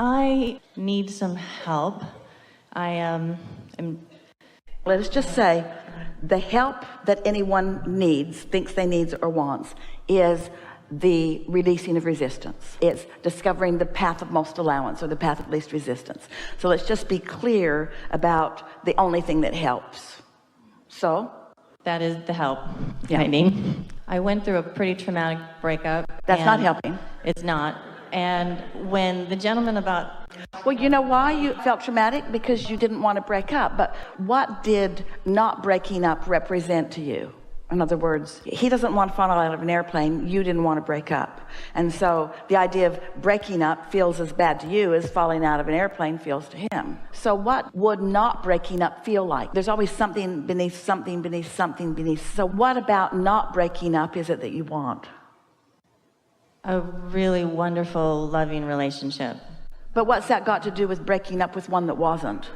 I need some help. I am. Let's just say the help that anyone needs, thinks they need or wants, is the releasing of resistance. It's discovering the path of most allowance, or the path of least resistance. So let's just be clear about the only thing that helps. So That is the help I need. I went through a pretty traumatic breakup. That's not helping. It's not. And when the gentleman about... Well, you know why you felt traumatic? Because you didn't want to break up. But what did not breaking up represent to you? In other words, he doesn't want to fall out of an airplane. You didn't want to break up. And so the idea of breaking up feels as bad to you as falling out of an airplane feels to him. So what would not breaking up feel like? There's always something beneath something beneath something beneath. So what about not breaking up is it that you want? A really wonderful, loving relationship. But what's that got to do with breaking up with one that wasn't?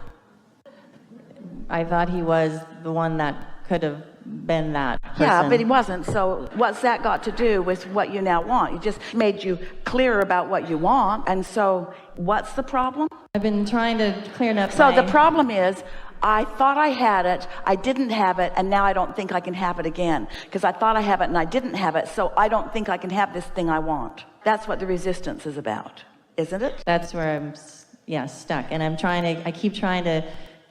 I thought he was the one that could have been that person. Yeah, but he wasn't. So what's that got to do with what you now want? It just made you clearer about what you want. And so what's the problem? I've been trying to clear up So the problem is, I thought I had it, I didn't have it, and now I don't think I can have it again. Because I thought I have it and I didn't have it, so I don't think I can have this thing I want. That's what the resistance is about, isn't it? That's where I'm, stuck. And I keep trying to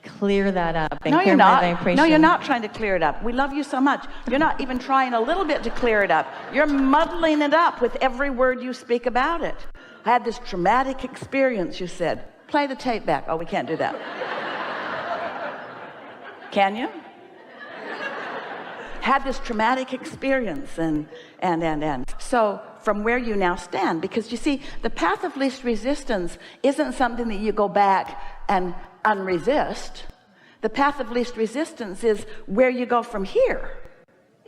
clear that up. And No, clear you're my not. vibration. No, you're not trying to clear it up. We love you so much. You're not even trying a little bit to clear it up. You're muddling it up with every word you speak about it. I had this traumatic experience, you said. Play the tape back. Oh, we can't do that. Can you? Had this traumatic experience and. So from where you now stand, because you see, the path of least resistance isn't something that you go back and unresist. The path of least resistance is where you go from here.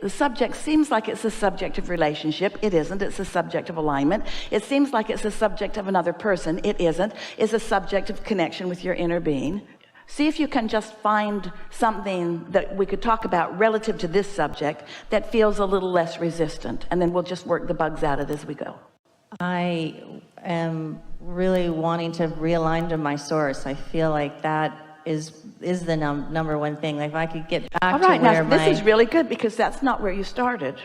The subject seems like it's a subject of relationship. It isn't. It's a subject of alignment. It seems like it's a subject of another person. It isn't. It's a subject of connection with your inner being. See if you can just find something that we could talk about relative to this subject that feels a little less resistant, and then we'll just work the bugs out of it as we go. I am really wanting to realign to my source. I feel like that is the number one thing. Like if I could get back All right, to where now this is really good, because that's not where you started,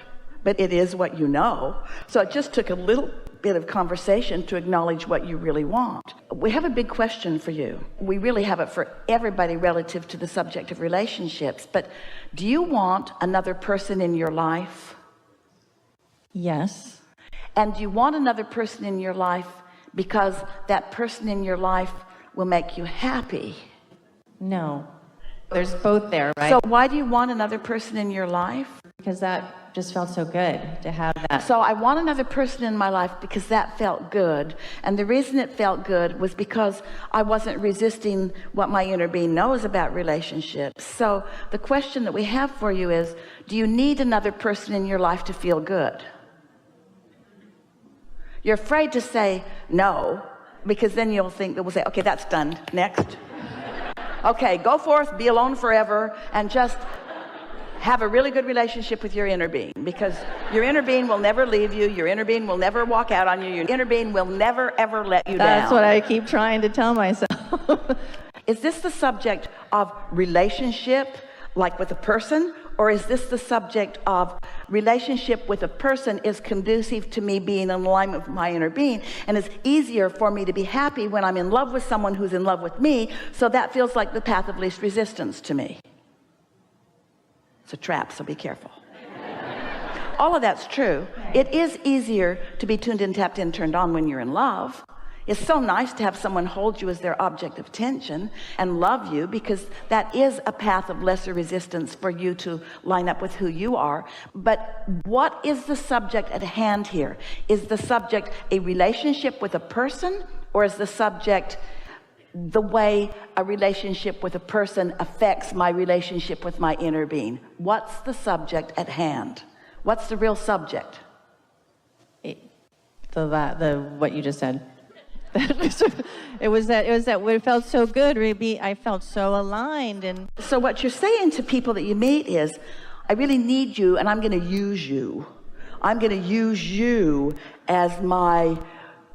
but it is what you know. So it just took a little bit of conversation to acknowledge what you really want. We have a big question for you. We really have it for everybody relative to the subject of relationships. But do you want another person in your life? Yes. And do you want another person in your life because that person in your life will make you happy? No. There's both there, right? So why do you want another person in your life? Because that just felt so good to have that. So I want another person in my life because that felt good. And the reason it felt good was because I wasn't resisting what my inner being knows about relationships. So the question that we have for you is, do you need another person in your life to feel good? You're afraid to say no, because then you'll think that we'll say, okay, that's done. Next. Okay, go forth, be alone forever, and just have a really good relationship with your inner being, because your inner being will never leave you. Your inner being will never walk out on you. Your inner being will never, ever let you down. That's what I keep trying to tell myself. Is this the subject of relationship, like with a person? Or is this the subject of relationship with a person is conducive to me being in alignment with my inner being, and it's easier for me to be happy when I'm in love with someone who's in love with me, so that feels like the path of least resistance to me. It's a trap, so be careful. All of that's true. It is easier to be tuned in, tapped in, turned on when you're in love. It's so nice to have someone hold you as their object of attention and love you, because that is a path of lesser resistance for you to line up with who you are. But what is the subject at hand here? Is the subject a relationship with a person, or is the subject the way a relationship with a person affects my relationship with my inner being? What's the subject at hand? What's the real subject? What you just said. It was that it felt so good. I felt so aligned. And so what you're saying to people that you meet is, I really need you, and I'm going to use you. I'm going to use you as my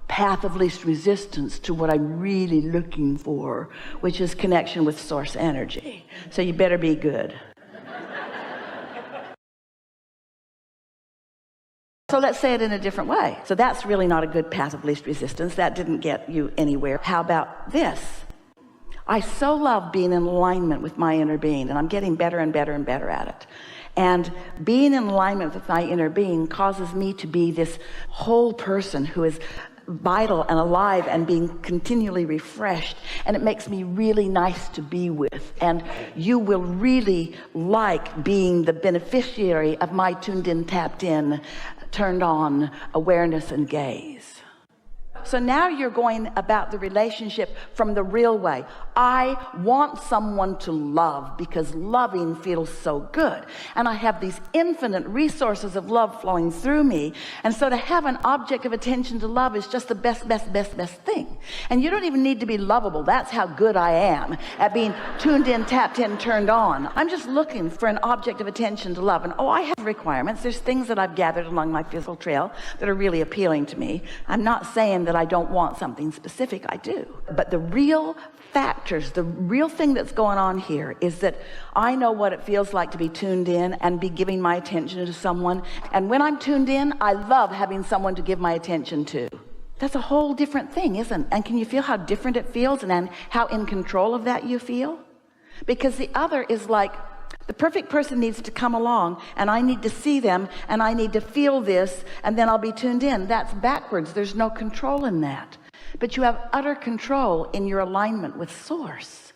path of least resistance to what I'm really looking for, which is connection with source energy. So you better be good. So let's say it in a different way. So that's really not a good path of least resistance. That didn't get you anywhere. How about this? I so love being in alignment with my inner being, and I'm getting better and better and better at it. And being in alignment with my inner being causes me to be this whole person who is vital and alive and being continually refreshed, and it makes me really nice to be with. And you will really like being the beneficiary of my tuned in, tapped in, turned on awareness and gaze. So now you're going about the relationship from the real way. I want someone to love because loving feels so good. And I have these infinite resources of love flowing through me. And so to have an object of attention to love is just the best thing. And you don't even need to be lovable. That's how good I am at being tuned in, tapped in, turned on. I'm just looking for an object of attention to love. And I have requirements. There's things that I've gathered along my physical trail that are really appealing to me. I'm not saying that I don't want something specific. I do. But the real factors, the real thing that's going on here is that I know what it feels like to be tuned in and be giving my attention to someone. And when I'm tuned in, I love having someone to give my attention to. That's a whole different thing, isn't it? And can you feel how different it feels and how in control of that you feel? Because the other is like, the perfect person needs to come along and I need to see them and I need to feel this and then I'll be tuned in. That's backwards. There's no control in that. But you have utter control in your alignment with source.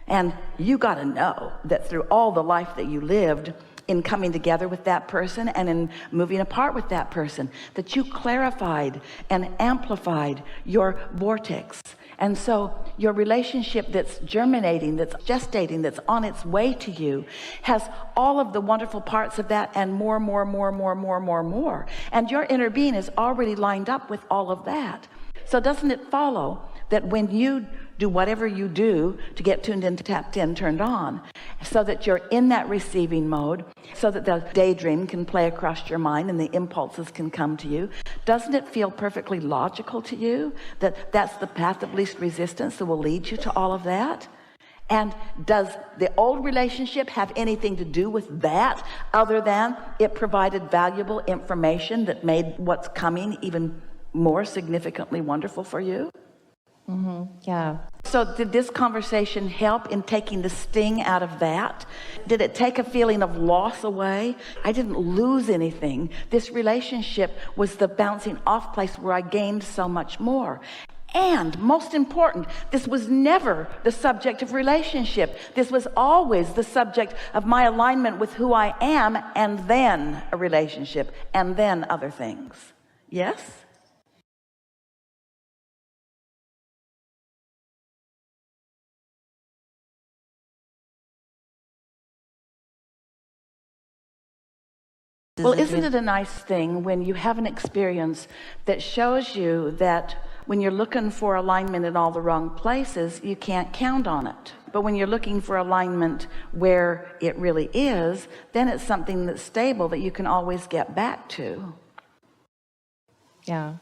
And you got to know that through all the life that you lived in coming together with that person and in moving apart with that person, that you clarified and amplified your vortex. And so your relationship that's germinating, that's gestating, that's on its way to you has all of the wonderful parts of that and more. And your inner being is already lined up with all of that. So doesn't it follow that when you do whatever you do to get tuned in, tapped in, turned on, so that you're in that receiving mode, so that the daydream can play across your mind and the impulses can come to you, doesn't it feel perfectly logical to you that that's the path of least resistance that will lead you to all of that? And does the old relationship have anything to do with that other than it provided valuable information that made what's coming even more significantly wonderful for you? Yeah. So did this conversation help in taking the sting out of that? Did it take a feeling of loss away? I didn't lose anything. This relationship was the bouncing off place where I gained so much more. And most important, this was never the subject of relationship. This was always the subject of my alignment with who I am, and then a relationship, and then other things. Yes? Well, isn't it a nice thing when you have an experience that shows you that when you're looking for alignment in all the wrong places, you can't count on it. But when you're looking for alignment where it really is, then it's something that's stable that you can always get back to. Yeah.